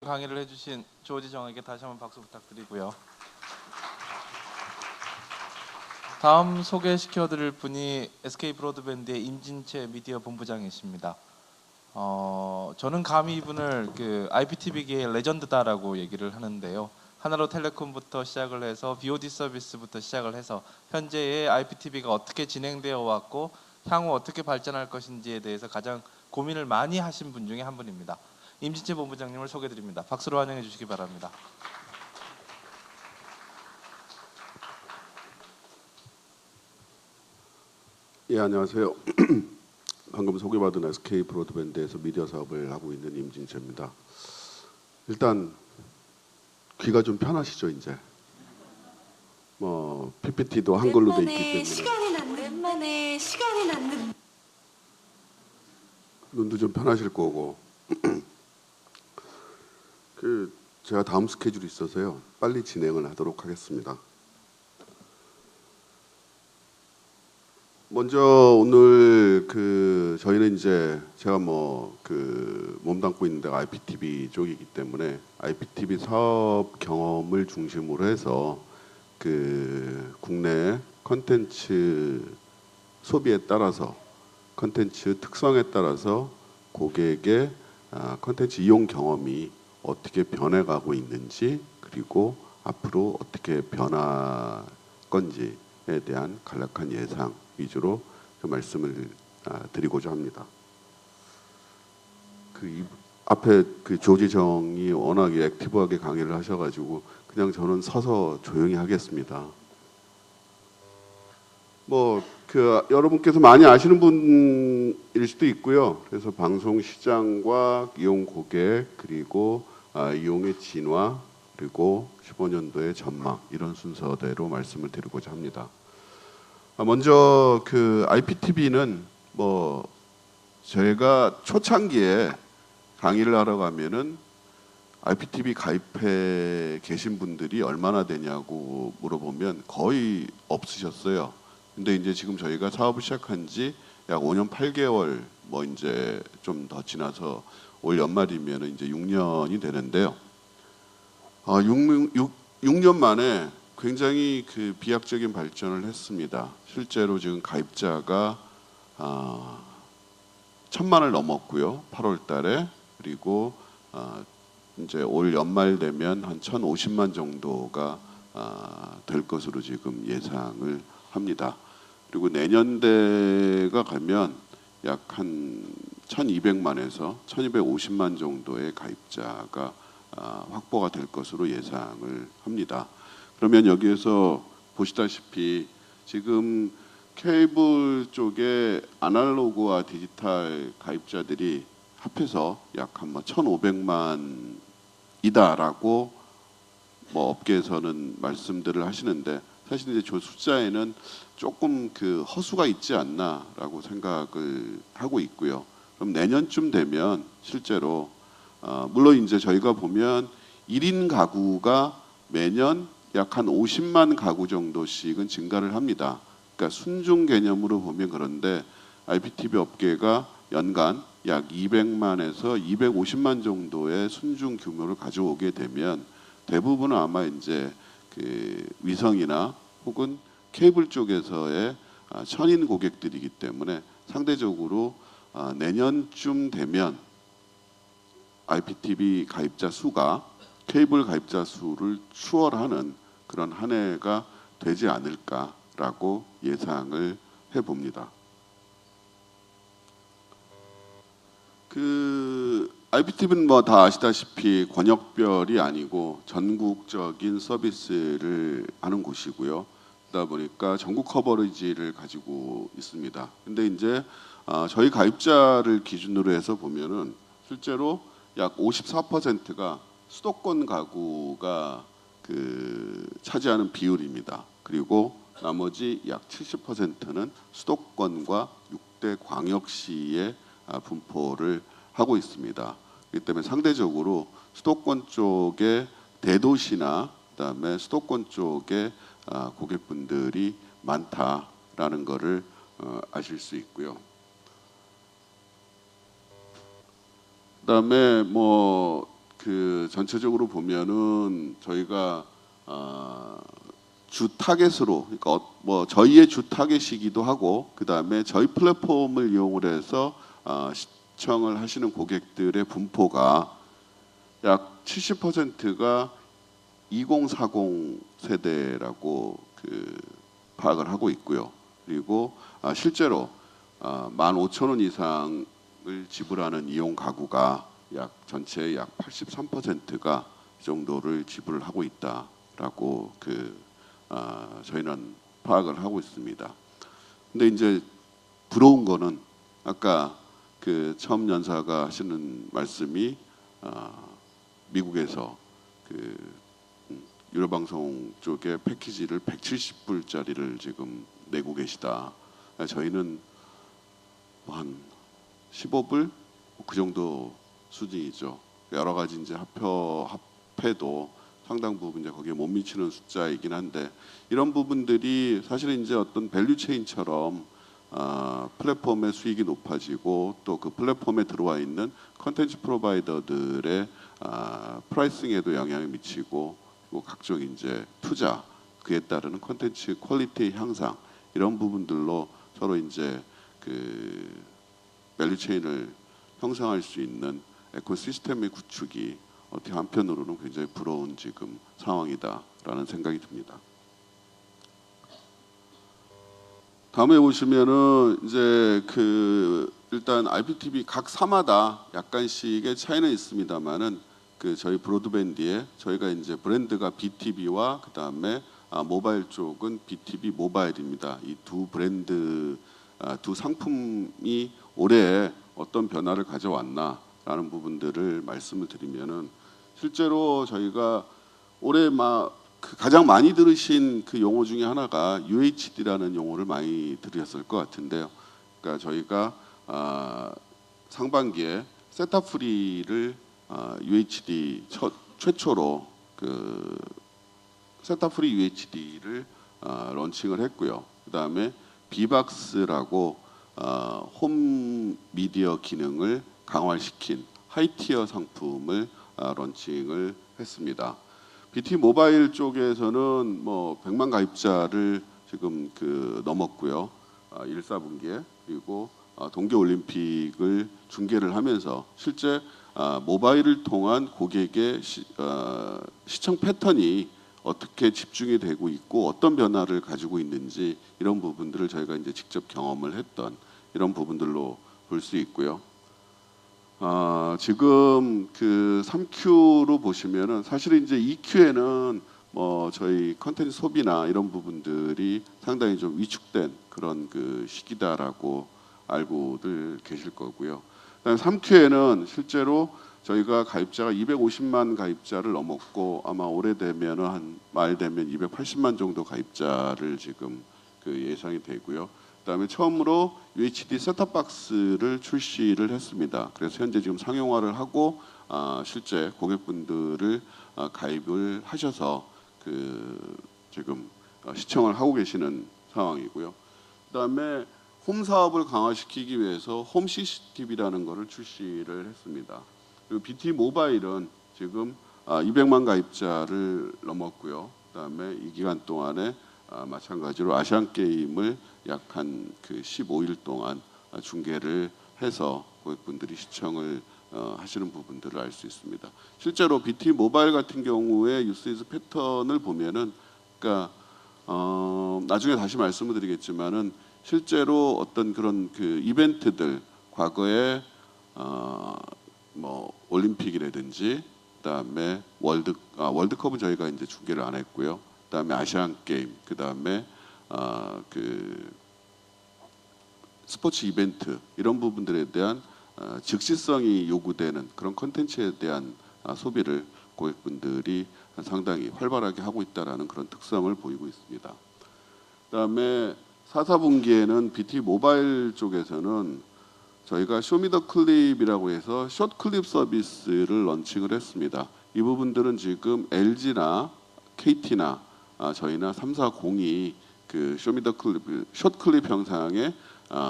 강의를 해주신 조지정에게 다시 한번 박수 부탁드리고요. 다음 소개시켜드릴 분이 SK 브로드밴드의 임진채 미디어 본부장이십니다. 저는 감히 이분을 IPTV계의 레전드다라고 얘기를 하는데요. 하나로텔레콤부터 시작을 해서 VOD 서비스부터 시작을 해서 현재의 IPTV가 어떻게 진행되어 왔고 향후 어떻게 발전할 것인지에 대해서 가장 고민을 많이 하신 분 중에 한 분입니다. 임진채 본부장님을 소개드립니다. 박수로 환영해 주시기 바랍니다. 예, 안녕하세요. 방금 소개받은 SK 브로드밴드에서 미디어 사업을 하고 있는 임진채입니다. 일단 귀가 좀 편하시죠, 이제? 뭐 PPT도 한글로 돼 있기 때문에 오랜만에 시간이 났는 눈도 좀 편하실 거고. 제가 다음 스케줄이 있어서요. 빨리 진행을 하도록 하겠습니다. 먼저 오늘 저희는 이제 제가 몸담고 있는 데가 IPTV 쪽이기 때문에 IPTV 사업 경험을 중심으로 해서 국내 컨텐츠 소비에 따라서 컨텐츠 특성에 따라서 고객의 컨텐츠 이용 경험이 어떻게 변해가고 있는지 그리고 앞으로 어떻게 변할 건지에 대한 간략한 예상 위주로 좀 말씀을 드리고자 합니다. 앞에 조지정이 워낙에 액티브하게 강의를 하셔가지고 그냥 저는 서서 조용히 하겠습니다. 여러분께서 많이 아시는 분일 수도 있고요. 그래서 방송 시장과 이용 고객 그리고 이용의 진화 그리고 15년도의 전망 이런 순서대로 말씀을 드리고자 합니다. 먼저 IPTV는 저희가 초창기에 강의를 하러 가면은 IPTV 가입해 계신 분들이 얼마나 되냐고 물어보면 거의 없으셨어요. 근데 이제 지금 저희가 사업을 시작한 지 약 5년 8개월 이제 좀 더 지나서 올 연말이면 이제 6년이 되는데요. 6년 만에 굉장히 비약적인 발전을 했습니다. 실제로 지금 가입자가 1000만을 넘었고요. 8월 달에. 그리고 이제 올 연말 되면 한 1050만 정도가 될 것으로 지금 예상을 합니다. 그리고 내년대가 가면 약 한 1200만에서 1250만 정도의 가입자가 확보가 될 것으로 예상을 합니다. 그러면 여기에서 보시다시피 지금 케이블 쪽에 아날로그와 디지털 가입자들이 합해서 약 한 1,500만이다라고 업계에서는 말씀들을 하시는데 사실 이제 저 숫자에는 조금 허수가 있지 않나라고 생각을 하고 있고요. 그럼 내년쯤 되면 실제로 물론 이제 저희가 보면 1인 가구가 매년 약 한 50만 가구 정도씩은 증가를 합니다. 그러니까 순중 개념으로 보면 그런데 IPTV 업계가 연간 약 200만에서 250만 정도의 순중 규모를 가져오게 되면 대부분은 아마 이제 위성이나 혹은 케이블 쪽에서의 천인 고객들이기 때문에 상대적으로 내년쯤 되면 IPTV 가입자 수가 케이블 가입자 수를 추월하는 그런 한 해가 되지 않을까라고 예상을 해봅니다. IPTV는 다 아시다시피 권역별이 아니고 전국적인 서비스를 하는 곳이고요. 그러다 보니까 전국 커버리지를 가지고 있습니다. 근데 이제 저희 가입자를 기준으로 해서 보면은 실제로 약 54%가 수도권 가구가 차지하는 비율입니다. 그리고 나머지 약 70%는 수도권과 6대 광역시의 분포를 하고 있습니다. 그렇기 때문에 상대적으로 수도권 쪽의 대도시나 그다음에 수도권 쪽의 고객분들이 많다라는 것을 아실 수 있고요. 그다음에 그 전체적으로 보면은 저희가 주 타겟으로, 그러니까 뭐 저희의 주 타겟이기도 하고, 그 다음에 저희 플랫폼을 이용을 해서 시청을 하시는 고객들의 분포가 약 70%가 2040 세대라고 파악을 하고 있고요. 그리고 실제로 15,000원 이상을 지불하는 이용 가구가 약 전체의 약 83%가 이 정도를 지불을 하고 있다라고 저희는 파악을 하고 있습니다. 근데 이제 부러운 거는 아까 처음 연사가 하시는 말씀이 미국에서 유료방송 쪽에 패키지를 170불짜리를 지금 내고 계시다. 저희는 한 15불 그 정도 수준이죠. 여러 가지 이제 합해도 상당 부분 이제 거기에 못 미치는 숫자이긴 한데, 이런 부분들이 사실은 이제 어떤 밸류 체인처럼 플랫폼의 수익이 높아지고 또 그 플랫폼에 들어와 있는 컨텐츠 프로바이더들의 프라이싱에도 영향을 미치고, 그리고 각종 이제 투자, 그에 따르는 컨텐츠 퀄리티의 향상, 이런 부분들로 서로 이제 밸류 체인을 형성할 수 있는 에코시스템의 구축이 어떻게 한편으로는 굉장히 부러운 지금 상황이다라는 생각이 듭니다. 다음에 보시면은 이제 일단 IPTV 각 사마다 약간씩의 차이는 있습니다만은 저희 브로드밴드에 저희가 이제 브랜드가 BTV와 그 다음에 모바일 쪽은 BTV 모바일입니다. 이 두 브랜드 두 상품이 올해 어떤 변화를 가져왔나라는 부분들을 말씀을 드리면은, 실제로 저희가 올해 가장 많이 들으신 용어 중에 하나가 UHD라는 용어를 많이 들으셨을 것 같은데요. 그러니까 저희가 상반기에 셋탑 프리를 UHD 최초로 셋탑 프리 UHD를 런칭을 했고요. 그 다음에 비박스라고 홈 미디어 기능을 강화시킨 하이티어 상품을 런칭을 했습니다. BT 모바일 쪽에서는 뭐 100만 가입자를 지금 넘었고요. 1사분기에. 그리고 동계올림픽을 중계를 하면서 실제 모바일을 통한 고객의 시청 패턴이 어떻게 집중이 되고 있고 어떤 변화를 가지고 있는지, 이런 부분들을 저희가 이제 직접 경험을 했던 이런 부분들로 볼 수 있고요. 지금 3Q로 보시면은 사실은 이제 2Q에는 뭐 저희 컨텐츠 소비나 이런 부분들이 상당히 좀 위축된 그런 시기다라고 알고들 계실 거고요. 그다음에 3Q에는 실제로 저희가 가입자가 250만 가입자를 넘었고, 아마 올해 되면은 한 말 되면 280만 정도 가입자를 지금 예상이 되고요. 그다음에 처음으로 UHD 셋탑박스를 출시를 했습니다. 그래서 현재 지금 상용화를 하고 실제 고객분들을 가입을 하셔서 지금 시청을 하고 계시는 상황이고요. 그다음에 홈 사업을 강화시키기 위해서 홈 CCTV라는 것을 출시를 했습니다. 그리고 BT 모바일은 지금 200만 가입자를 넘었고요. 그다음에 이 기간 동안에 마찬가지로 아시안 게임을 약 한 15일 동안 중계를 해서 고객분들이 시청을 하시는 부분들을 알 수 있습니다. 실제로 BT 모바일 같은 경우에 유세이즈 패턴을 보면은, 그러니까 나중에 다시 말씀을 드리겠지만은 실제로 어떤 그런 이벤트들, 과거에 뭐 올림픽이라든지, 그다음에 월드컵은 저희가 이제 중계를 안 했고요. 그다음에 아시안 게임, 그다음에 스포츠 이벤트, 이런 부분들에 대한 즉시성이 요구되는 그런 콘텐츠에 대한 소비를 고객분들이 상당히 활발하게 하고 있다라는 그런 특성을 보이고 있습니다. 그다음에 4, 4분기에는 BT 모바일 쪽에서는 저희가 쇼미더클립이라고 해서 숏클립 서비스를 런칭을 했습니다. 이 부분들은 지금 LG나 KT나 저희나 340이 쇼미더클립 숏클립 형상의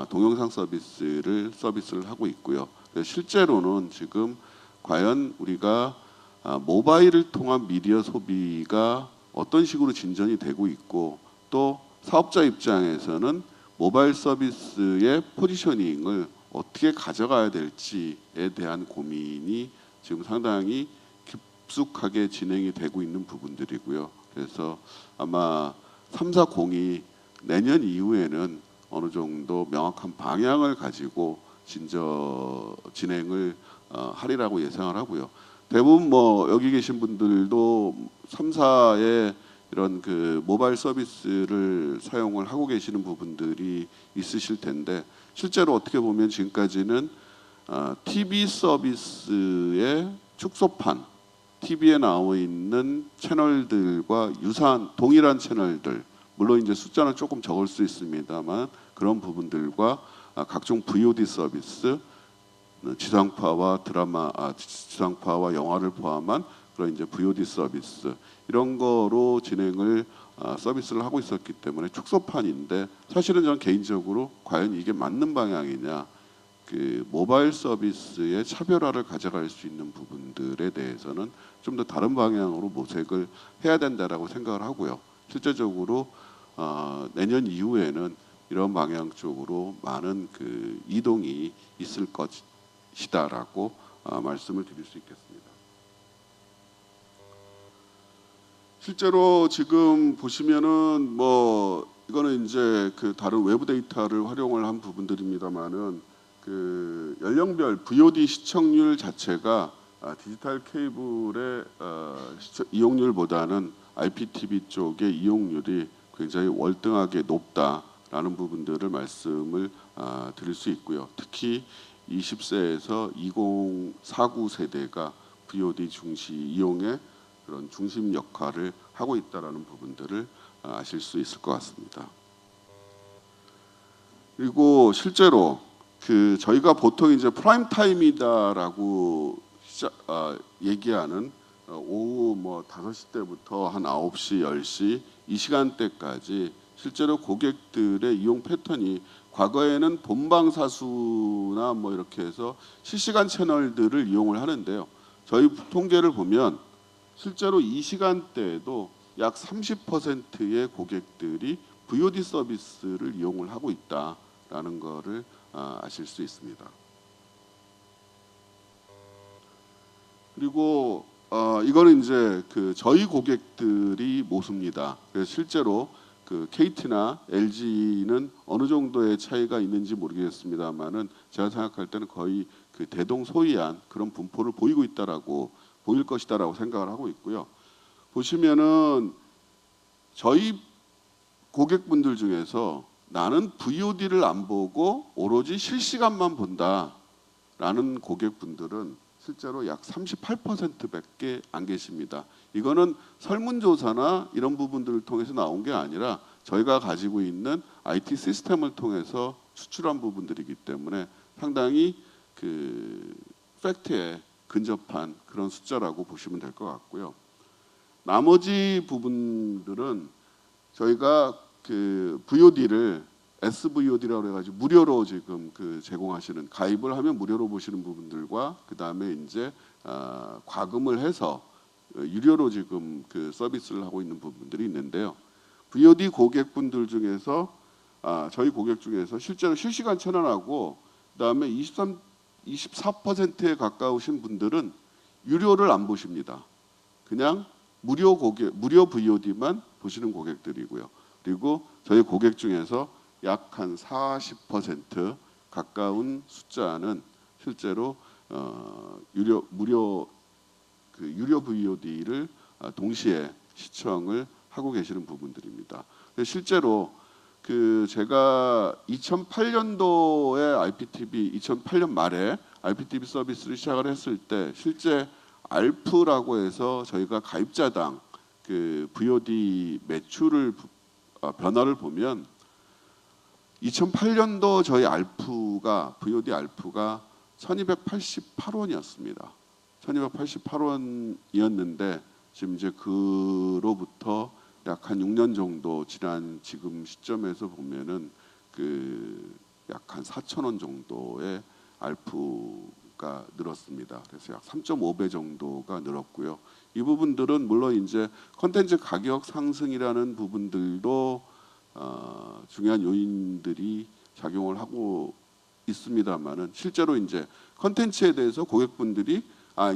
동영상 서비스를 하고 있고요. 실제로는 지금 과연 우리가 모바일을 통한 미디어 소비가 어떤 식으로 진전이 되고 있고 또 사업자 입장에서는 모바일 서비스의 포지셔닝을 어떻게 가져가야 될지에 대한 고민이 지금 상당히 깊숙하게 진행이 되고 있는 부분들이고요. 그래서 아마 340이 내년 이후에는 어느 정도 명확한 방향을 가지고 진행을 하리라고 예상을 하고요. 대부분 뭐 여기 계신 분들도 3사의 이런 그 모바일 서비스를 사용을 하고 계시는 부분들이 있으실 텐데 실제로 어떻게 보면 지금까지는 TV 서비스의 축소판, TV에 나와 있는 채널들과 동일한 채널들, 물론 이제 숫자는 조금 적을 수 있습니다만 그런 부분들과 각종 VOD 서비스, 지상파와 지상파와 영화를 포함한 그런 이제 VOD 서비스 이런 거로 서비스를 하고 있었기 때문에 축소판인데 사실은 저는 개인적으로 과연 이게 맞는 방향이냐, 그 모바일 서비스의 차별화를 가져갈 수 있는 부분들에 대해서는 좀 더 다른 방향으로 모색을 해야 된다라고 생각을 하고요. 실제적으로 내년 이후에는 이런 방향 쪽으로 많은 그 이동이 있을 것이다라고 말씀을 드릴 수 있겠습니다. 실제로 지금 보시면은 뭐 이거는 이제 그 다른 외부 데이터를 활용을 한 부분들입니다만은 그 연령별 VOD 시청률 자체가 디지털 케이블의 이용률보다는 IPTV 쪽의 이용률이 굉장히 월등하게 높다라는 부분들을 말씀을 드릴 수 있고요. 특히 20세에서 2049 세대가 VOD 중시 이용의 그런 중심 역할을 하고 있다라는 부분들을 아실 수 있을 것 같습니다. 그리고 실제로 그 저희가 보통 이제 프라임 타임이다라고 얘기하는 오후 뭐 5시 때부터 한 9시, 10시 이 시간대까지 실제로 고객들의 이용 패턴이 과거에는 본방사수나 뭐 이렇게 해서 실시간 채널들을 이용을 하는데요. 저희 통계를 보면 실제로 이 시간대에도 약 30%의 고객들이 VOD 서비스를 이용을 하고 있다라는 것을 아실 수 있습니다. 그리고 이거는 이제 그 저희 고객들이 모습니다. 그래서 실제로 그 KT나 LG는 어느 정도의 차이가 있는지 모르겠습니다만은 제가 생각할 때는 거의 그 대동소이한 그런 분포를 보일 것이다라고 생각을 하고 있고요. 보시면은 저희 고객분들 중에서 나는 VOD를 안 보고 오로지 실시간만 본다라는 고객분들은 실제로 약 38%밖에 안 계십니다. 이거는 설문조사나 이런 부분들을 통해서 나온 게 아니라 저희가 가지고 있는 IT 시스템을 통해서 추출한 부분들이기 때문에 상당히 그 팩트에 근접한 그런 숫자라고 보시면 될 것 같고요. 나머지 부분들은 저희가 그 VOD를 SVOD라고 해가지고 무료로 지금 그 제공하시는, 가입을 하면 무료로 보시는 부분들과 그 다음에 이제 과금을 해서 유료로 지금 그 서비스를 하고 있는 부분들이 있는데요. VOD 고객분들 중에서 저희 고객 중에서 실제로 실시간 채널하고 그 다음에 24%에 가까우신 분들은 유료를 안 보십니다. 그냥 무료 VOD만 보시는 고객들이고요. 그리고 저희 고객 중에서 약 한 40% 가까운 숫자는 실제로 유료 VOD를 동시에 시청을 하고 계시는 부분들입니다. 실제로 그 제가 2008년도에 2008년 말에 IPTV 서비스를 시작을 했을 때 실제 알프라고 해서 저희가 가입자당 그 VOD 매출을 변화를 보면 2008년도 저희 VOD 알프가 1288원이었습니다. 1288원이었는데 지금 이제 그로부터 약 한 6년 정도 지난 지금 시점에서 보면은 그 약 한 4,000원 정도의 알프 가 늘었습니다. 그래서 약 3.5배 정도가 늘었고요. 이 부분들은 물론 이제 콘텐츠 가격 상승이라는 부분들도 중요한 요인들이 작용을 하고 있습니다만은 실제로 이제 콘텐츠에 대해서 고객분들이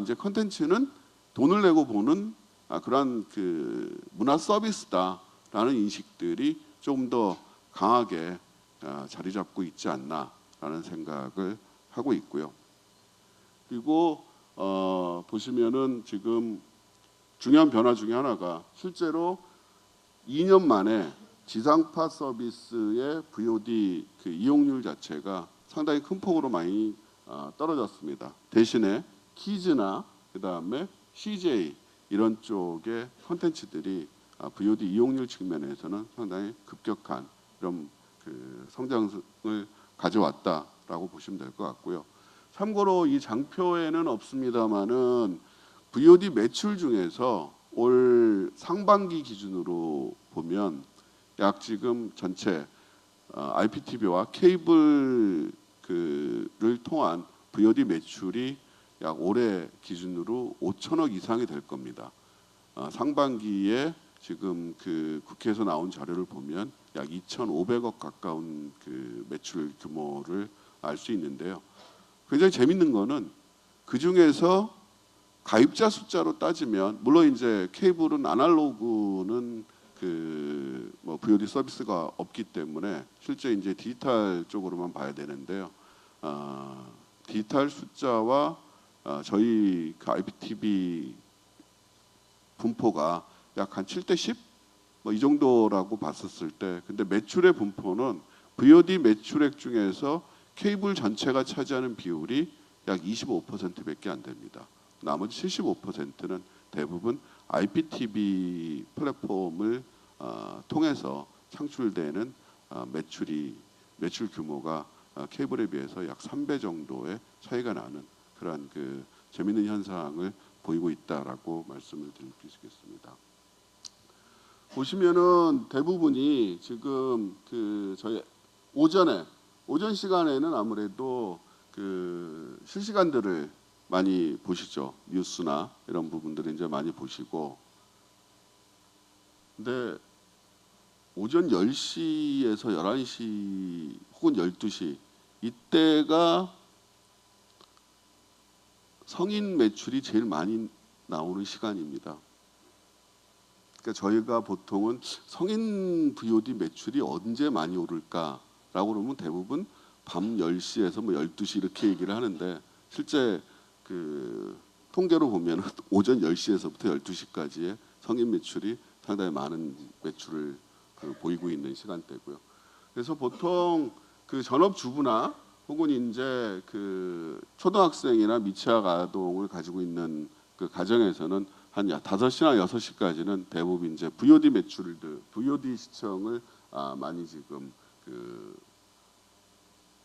이제 콘텐츠는 돈을 내고 보는 그러한 그 문화 서비스다라는 인식들이 좀 더 강하게 자리 잡고 있지 않나라는 생각을 하고 있고요. 그리고 보시면은 지금 중요한 변화 중에 하나가 실제로 2년 만에 지상파 서비스의 VOD 그 이용률 자체가 상당히 큰 폭으로 많이 떨어졌습니다. 대신에 키즈나 그다음에 CJ 이런 쪽의 콘텐츠들이 VOD 이용률 측면에서는 상당히 급격한 이런 그 성장을 가져왔다라고 보시면 될 것 같고요. 참고로 이 장표에는 없습니다만은 VOD 매출 중에서 올 상반기 기준으로 보면 약 지금 전체 IPTV와 케이블 그를 통한 VOD 매출이 약 올해 기준으로 5천억 이상이 될 겁니다. 상반기에 지금 그 국회에서 나온 자료를 보면 약 2,500억 가까운 그 매출 규모를 알 수 있는데요. 굉장히 재밌는 거는 그 중에서 가입자 숫자로 따지면 물론 이제 케이블은 아날로그는 그 뭐 VOD 서비스가 없기 때문에 실제 이제 디지털 쪽으로만 봐야 되는데요. 디지털 숫자와 저희 그 IPTV 분포가 약 한 7대 10? 뭐 이 정도라고 봤었을 때 근데 매출의 분포는 VOD 매출액 중에서 케이블 전체가 차지하는 비율이 약 25%밖에 안 됩니다. 나머지 75%는 대부분 IPTV 플랫폼을 통해서 창출되는 매출 규모가 케이블에 비해서 약 3배 정도의 차이가 나는 그러한 그 재미있는 현상을 보이고 있다라고 말씀을 드리겠습니다. 보시면은 대부분이 지금 그 저희 오전 시간에는 아무래도 그 실시간들을 많이 보시죠. 뉴스나 이런 부분들을 이제 많이 보시고. 근데 오전 10시에서 11시 혹은 12시 이때가 성인 매출이 제일 많이 나오는 시간입니다. 그러니까 저희가 보통은 성인 VOD 매출이 언제 많이 오를까라고 그러면 대부분 밤 10시에서 뭐 12시 이렇게 얘기를 하는데 실제 그 통계로 보면 오전 10시에서부터 12시까지의 성인 매출이 상당히 많은 매출을 보이고 있는 시간대고요. 그래서 보통 그 전업주부나 혹은 이제 그 초등학생이나 미취학 아동을 가지고 있는 그 가정에서는 한 5시나 6시까지는 대부분 이제 VOD VOD 시청을 많이 지금 그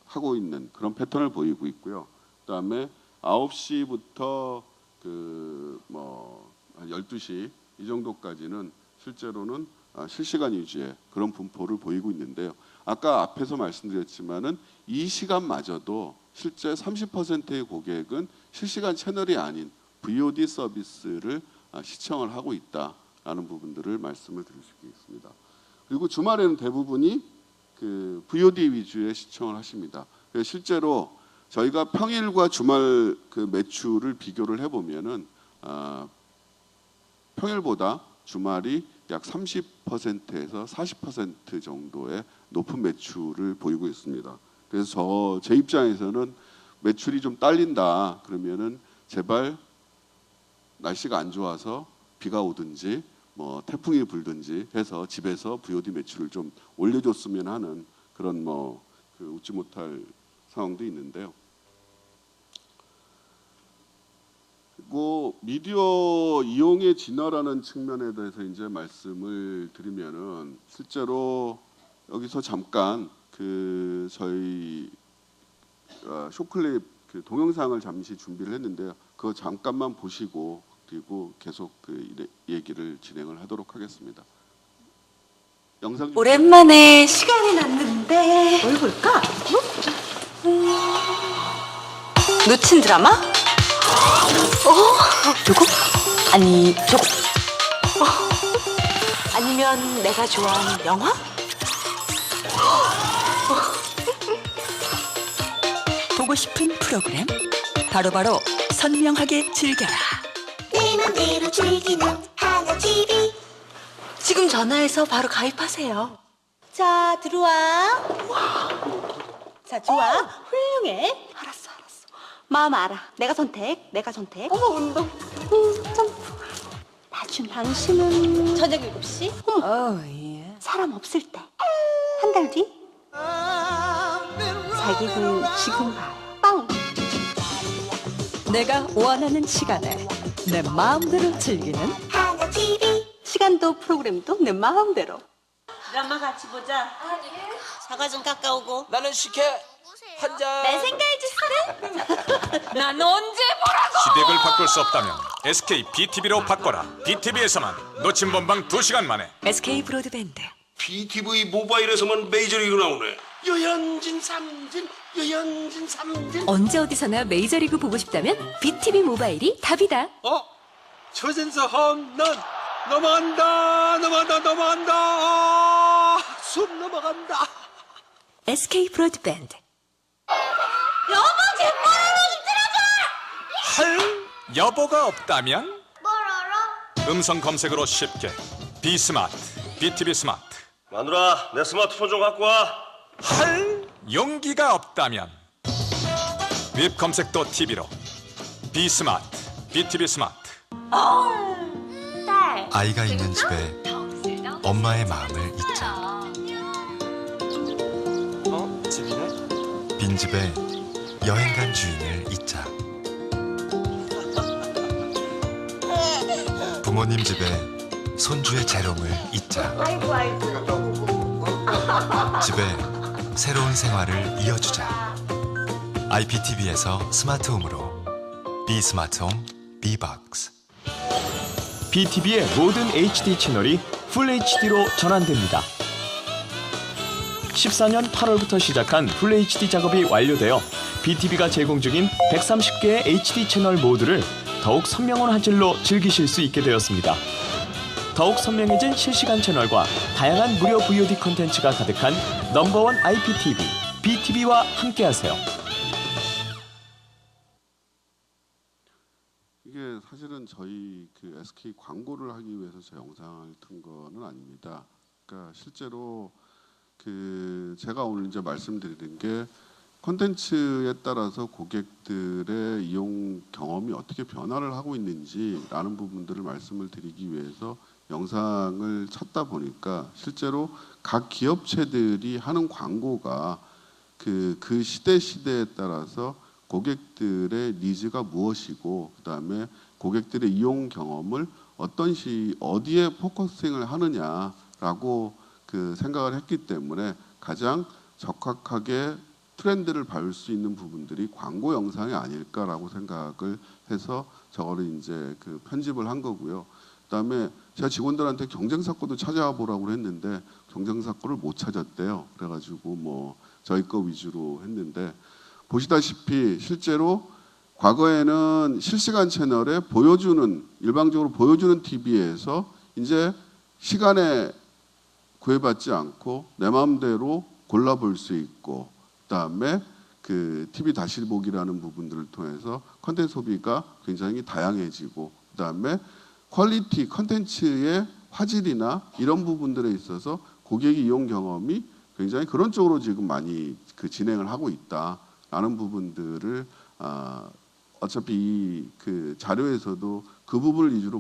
하고 있는 그런 패턴을 보이고 있고요. 그다음에 9시부터 그 뭐 한 12시 이 정도까지는 실제로는 실시간 위주의 그런 분포를 보이고 있는데요. 아까 앞에서 말씀드렸지만은 이 시간마저도 실제 30%의 고객은 실시간 채널이 아닌 VOD 서비스를 시청을 하고 있다라는 부분들을 말씀을 드릴 수 있겠습니다. 그리고 주말에는 대부분이 그 VOD 위주의 시청을 하십니다. 그래서 실제로 저희가 평일과 주말 그 매출을 비교를 해보면은 평일보다 주말이 약 30%에서 40% 정도의 높은 매출을 보이고 있습니다. 그래서 제 입장에서는 매출이 좀 딸린다 그러면은 제발 날씨가 안 좋아서 비가 오든지 뭐 태풍이 불든지 해서 집에서 VOD 매출을 좀 올려줬으면 하는 그런 뭐 그 웃지 못할 상황도 있는데요. 그리고 미디어 이용의 진화라는 측면에 대해서 이제 말씀을 드리면은 실제로 여기서 잠깐 그 저희 쇼클립 그 동영상을 잠시 준비를 했는데요. 그거 잠깐만 보시고 그리고 계속 그 얘기를 진행을 하도록 하겠습니다. 영상 오랜만에 시간이 났는데 뭘 볼까? 놓친 드라마? 누구? 아니, 누구? 아니면 내가 좋아하는 영화? 보고 싶은 프로그램 바로바로 선명하게 즐겨라. 내 맘대로 즐기는 하나 TV. 지금 전화해서 바로 가입하세요. 자, 들어와. 자, 좋아. 훌륭해. 알았어. 마음 알아. 내가 선택. 어머, 운동. 점프. 나중 당신은 저녁 7시? 어머. 사람 없을 때. 한 달 뒤? 자기는 지금 가요. 빵. 내가 원하는 시간에 내 마음대로 즐기는 하나 TV. 시간도 프로그램도 내 마음대로. 드라마 같이 보자. 사과 좀 깎아오고. 나는 식혜 한 잔. 내 생각해 주세요. 난 언제 보라고? 시댁을 바꿀 수 없다면 SK BTV로 바꿔라. BTV에서만 놓친 본방 2시간 만에. SK 브로드밴드. BTV 모바일에서만 메이저리그 나오네. 유현진 삼진. 언제 어디서나 메이저리그 보고 싶다면 BTV 모바일이 답이다. 초진수 홈런 넘어간다. 숨 넘어간다. SK 브로드밴드. 할 여보가 없다면 음성 검색으로 쉽게 비스마트, BTV 스마트. 마누라, 내 스마트폰 좀 갖고 와. 할 용기가 없다면 웹 검색도 TV로 비스마트, BTV 스마트. 아이가 있는 집에 엄마의 마음을 잊자. 집이네? 빈집에 여행 간 주인을 잊자. 부모님 집에 손주의 재롱을 잊자. 집에 새로운 생활을 이어주자. IPTV에서 스마트홈으로 비스마트홈 비박스. BTV의 모든 HD 채널이 풀 HD로 전환됩니다. 14년 8월부터 시작한 풀 HD 작업이 완료되어 BTV가 제공 중인 130개의 HD 채널 모두를 더욱 선명한 화질로 즐기실 수 있게 되었습니다. 더욱 선명해진 실시간 채널과 다양한 무료 VOD 콘텐츠가 가득한 넘버원 IPTV, BTV와 함께하세요. 이게 사실은 저희 그 SK 광고를 하기 위해서 제 영상을 튼 거는 아닙니다. 그러니까 실제로 그 제가 오늘 이제 말씀드리는 게 콘텐츠에 따라서 고객들의 이용 경험이 어떻게 변화를 하고 있는지라는 부분들을 말씀을 드리기 위해서 영상을 찾다 보니까 실제로 각 기업체들이 하는 광고가 그 시대에 따라서 고객들의 니즈가 무엇이고 그다음에 고객들의 이용 경험을 어디에 포커싱을 하느냐라고 그 생각을 했기 때문에 가장 적합하게 트렌드를 밟을 수 있는 부분들이 광고 영상이 아닐까라고 생각을 해서 저거를 이제 그 편집을 한 거고요. 그다음에 제가 직원들한테 경쟁사건도 찾아와 보라고 했는데 경쟁사건을 못 찾았대요. 그래가지고 뭐 저희 거 위주로 했는데 보시다시피 실제로 과거에는 실시간 채널에 일방적으로 보여주는 TV에서 이제 시간에 구애받지 않고 내 마음대로 골라볼 수 있고 그다음에 그 TV 다시 보기라는 부분들을 통해서 컨텐츠 소비가 굉장히 다양해지고 그다음에 퀄리티 컨텐츠의 화질이나 이런 부분들에 있어서 고객의 이용 경험이 굉장히 그런 쪽으로 지금 많이 그 진행을 하고 있다라는 부분들을 어차피 그 자료에서도 그 부분을 위주로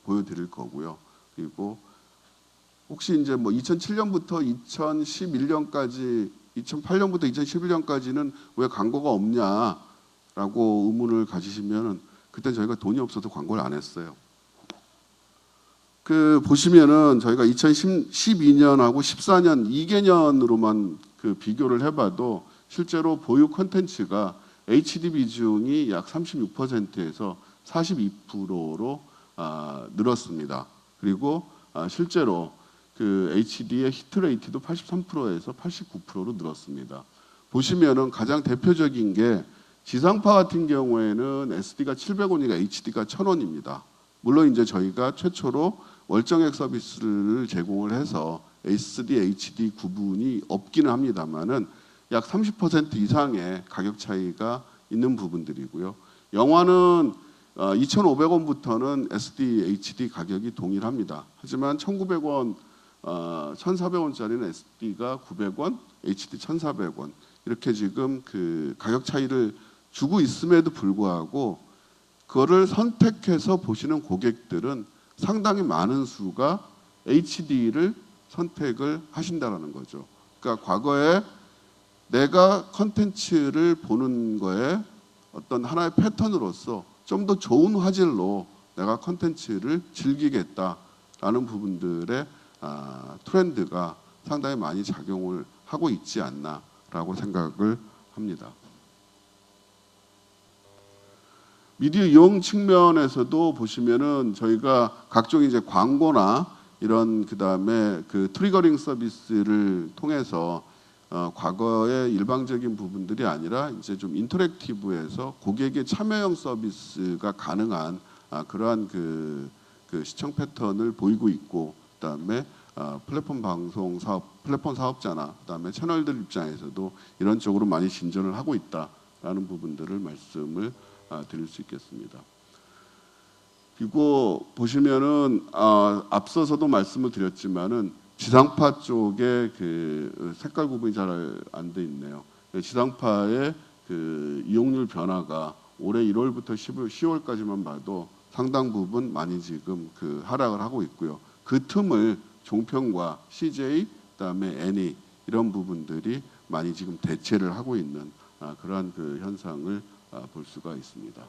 보여드릴 거고요. 그리고 혹시 이제 뭐 2007년부터 2011년까지 2008년부터 2011년까지는 왜 광고가 없냐라고 의문을 가지시면 그때 저희가 돈이 없어서 광고를 안 했어요. 그 보시면은 저희가 2012년하고 14년 2개년으로만 그 비교를 해봐도 실제로 보유 콘텐츠가 HD 비중이 약 36%에서 42%로 늘었습니다. 그리고 실제로 그 HD의 히트레이트도 83%에서 89%로 늘었습니다. 보시면은 가장 대표적인 게 지상파 같은 경우에는 SD가 700원이가 HD가 1,000원입니다. 물론 이제 저희가 최초로 월정액 서비스를 제공을 해서 SD, HD 구분이 없기는 합니다만은 약 30% 이상의 가격 차이가 있는 부분들이고요. 영화는 2,500원부터는 SD, HD 가격이 동일합니다. 하지만 1,900원, 1,400원짜리는 SD가 900원, HD 1,400원 이렇게 지금 그 가격 차이를 주고 있음에도 불구하고 그거를 선택해서 보시는 고객들은 상당히 많은 수가 HD를 선택을 하신다는 거죠. 그러니까 과거에 내가 컨텐츠를 보는 거에 어떤 하나의 패턴으로서 좀 더 좋은 화질로 내가 컨텐츠를 즐기겠다라는 부분들의 트렌드가 상당히 많이 작용을 하고 있지 않나라고 생각을 합니다. 미디어 이용 측면에서도 보시면은 저희가 각종 이제 광고나 이런 그다음에 그 트리거링 서비스를 통해서 과거의 일방적인 부분들이 아니라 이제 좀 인터랙티브해서 고객의 참여형 서비스가 가능한 그러한 그 시청 패턴을 보이고 있고, 그다음에 플랫폼 방송 사업, 플랫폼 사업자나 그다음에 채널들 입장에서도 이런 쪽으로 많이 진전을 하고 있다라는 부분들을 말씀을 드릴 수 있겠습니다. 그리고 보시면은 앞서서도 말씀을 드렸지만은 지상파 쪽에 그 색깔 구분이 잘 안 돼 있네요. 지상파의 그 이용률 변화가 올해 1월부터 10월까지만 봐도 상당 부분 많이 지금 그 하락을 하고 있고요. 그 틈을 종편과 CJ, 그다음에 애니 이런 부분들이 많이 지금 대체를 하고 있는 그러한 그 현상을 볼 수가 있습니다.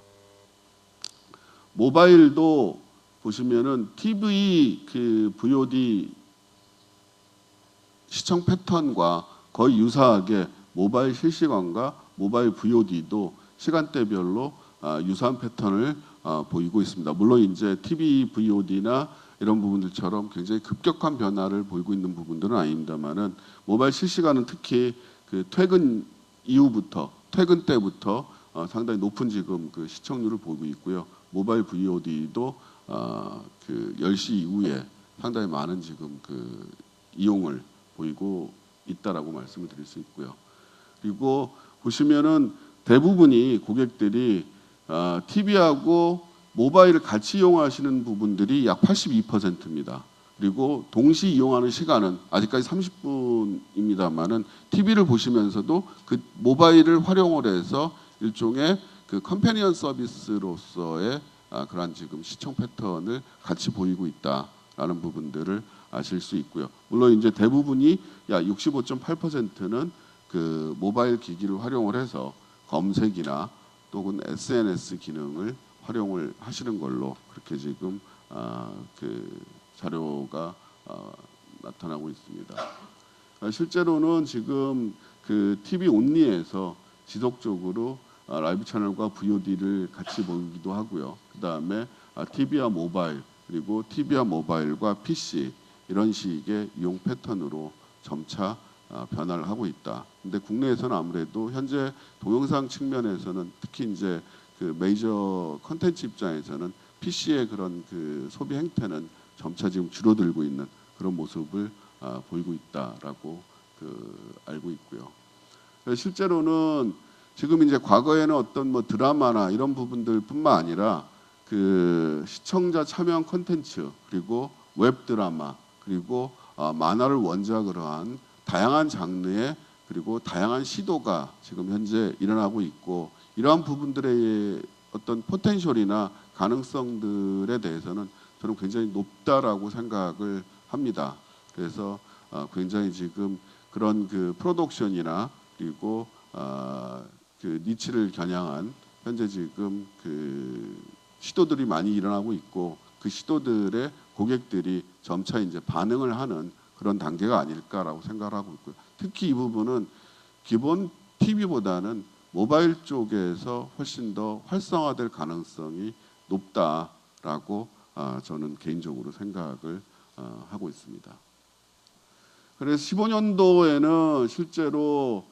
모바일도 보시면은 TV 그 VOD 시청 패턴과 거의 유사하게 모바일 실시간과 모바일 VOD도 시간대별로 유사한 패턴을 보이고 있습니다. 물론 이제 TV VOD나 이런 부분들처럼 굉장히 급격한 변화를 보이고 있는 부분들은 아닙니다만은 모바일 실시간은 특히 그 퇴근 이후부터 퇴근 때부터 상당히 높은 지금 그 시청률을 보이고 있고요. 모바일 VOD도 그 10시 이후에 상당히 많은 지금 그 이용을 보이고 있다라고 말씀을 드릴 수 있고요. 그리고 보시면은 대부분이 고객들이 TV하고 모바일을 같이 이용하시는 부분들이 약 82%입니다. 그리고 동시 이용하는 시간은 아직까지 30분입니다만은 TV를 보시면서도 그 모바일을 활용을 해서 일종의 그 컴패니언 서비스로서의 그러한 지금 시청 패턴을 같이 보이고 있다라는 부분들을 아실 수 있고요. 물론 이제 대부분이 약 65.8%는 그 모바일 기기를 활용을 해서 검색이나 또는 SNS 기능을 활용을 하시는 걸로 그렇게 지금 그 자료가 나타나고 있습니다. 실제로는 지금 그 TV 온리에서 지속적으로 라이브 채널과 VOD를 같이 보기도 하고요. 그 다음에 TV와 모바일 그리고 TV와 모바일과 PC 이런 식의 이용 패턴으로 점차 변화를 하고 있다. 근데 국내에서는 아무래도 현재 동영상 측면에서는 특히 이제 그 메이저 컨텐츠 입장에서는 PC의 그런 그 소비 행태는 점차 지금 줄어들고 있는 그런 모습을 보이고 있다라고 알고 있고요. 실제로는 지금 이제 과거에는 어떤 뭐 드라마나 이런 부분들뿐만 아니라 그 시청자 참여형 콘텐츠 그리고 웹 드라마 그리고 만화를 원작으로 한 다양한 장르의 그리고 다양한 시도가 지금 현재 일어나고 있고 이러한 부분들의 어떤 포텐셜이나 가능성들에 대해서는 저는 굉장히 높다라고 생각을 합니다. 그래서 굉장히 지금 그런 그 프로덕션이나 그리고 그 니치를 겨냥한 현재 지금 그 시도들이 많이 일어나고 있고 그 시도들의 고객들이 점차 이제 반응을 하는 그런 단계가 아닐까라고 생각을 하고 있고요. 특히 이 부분은 기본 TV보다는 모바일 쪽에서 훨씬 더 활성화될 가능성이 높다라고 저는 개인적으로 생각을 하고 있습니다. 그래서 15년도에는 실제로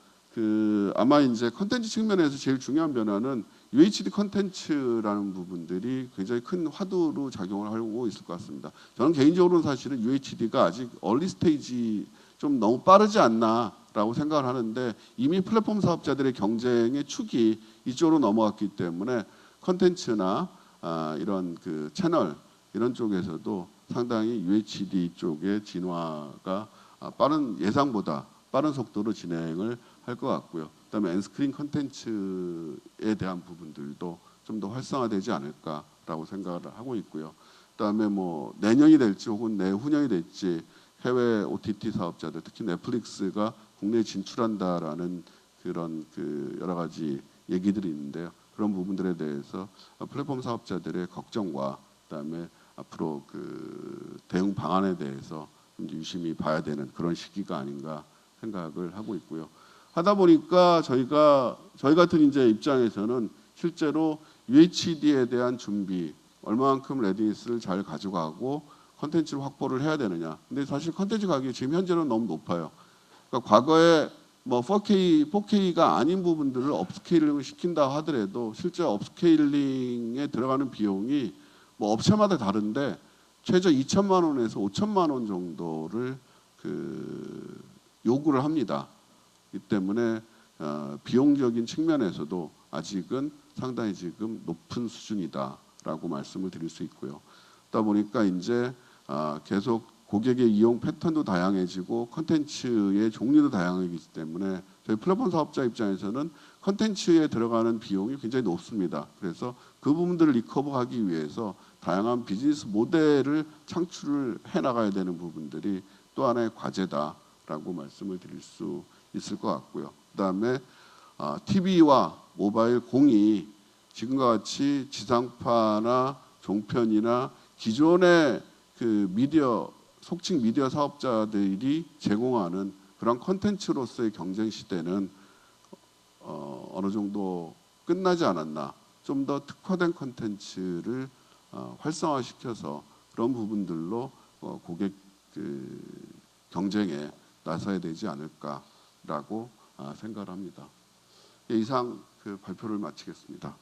아마 이제 컨텐츠 측면에서 제일 중요한 변화는 UHD 컨텐츠라는 부분들이 굉장히 큰 화두로 작용을 하고 있을 것 같습니다. 저는 개인적으로는 사실은 UHD가 아직 얼리 스테이지 좀 너무 빠르지 않나라고 생각을 하는데 이미 플랫폼 사업자들의 경쟁의 축이 이쪽으로 넘어갔기 때문에 컨텐츠나 이런 그 채널 이런 쪽에서도 상당히 UHD 쪽의 진화가 예상보다 빠른 속도로 진행을 할 것 같고요. 그다음에 엔스크린 컨텐츠에 대한 부분들도 좀 더 활성화되지 않을까라고 생각을 하고 있고요. 그다음에 뭐 내년이 될지 혹은 내후년이 될지 해외 OTT 사업자들, 특히 넷플릭스가 국내에 진출한다라는 그런 여러 가지 얘기들이 있는데요. 그런 부분들에 대해서 플랫폼 사업자들의 걱정과 그다음에 앞으로 대응 방안에 대해서 좀 유심히 봐야 되는 그런 시기가 아닌가 생각을 하고 있고요. 하다 보니까 저희 같은 이제 입장에서는 실제로 UHD에 대한 준비, 얼마만큼 레디니스를 잘 가져가고 컨텐츠를 확보를 해야 되느냐. 근데 사실 컨텐츠 가격이 지금 현재는 너무 높아요. 그러니까 과거에 뭐 4K가 아닌 부분들을 업스케일링을 시킨다 하더라도 실제 업스케일링에 들어가는 비용이 뭐 업체마다 다른데 최저 2천만 원에서 5천만 원 정도를 요구를 합니다. 이 때문에 비용적인 측면에서도 아직은 상당히 지금 높은 수준이다라고 말씀을 드릴 수 있고요. 그러다 보니까 이제 계속 고객의 이용 패턴도 다양해지고 컨텐츠의 종류도 다양해지기 때문에 저희 플랫폼 사업자 입장에서는 컨텐츠에 들어가는 비용이 굉장히 높습니다. 그래서 그 부분들을 리커버하기 위해서 다양한 비즈니스 모델을 창출을 해나가야 되는 부분들이 또 하나의 과제다라고 말씀을 드릴 수 있을 것 같고요. 그다음에 TV와 모바일 공이 지금과 같이 지상파나 종편이나 기존의 속칭 미디어 사업자들이 제공하는 그런 컨텐츠로서의 경쟁 시대는 어느 정도 끝나지 않았나. 좀 더 특화된 컨텐츠를 활성화시켜서 그런 부분들로 고객 경쟁에 나서야 되지 않을까라고 생각을 합니다. 이상 발표를 마치겠습니다.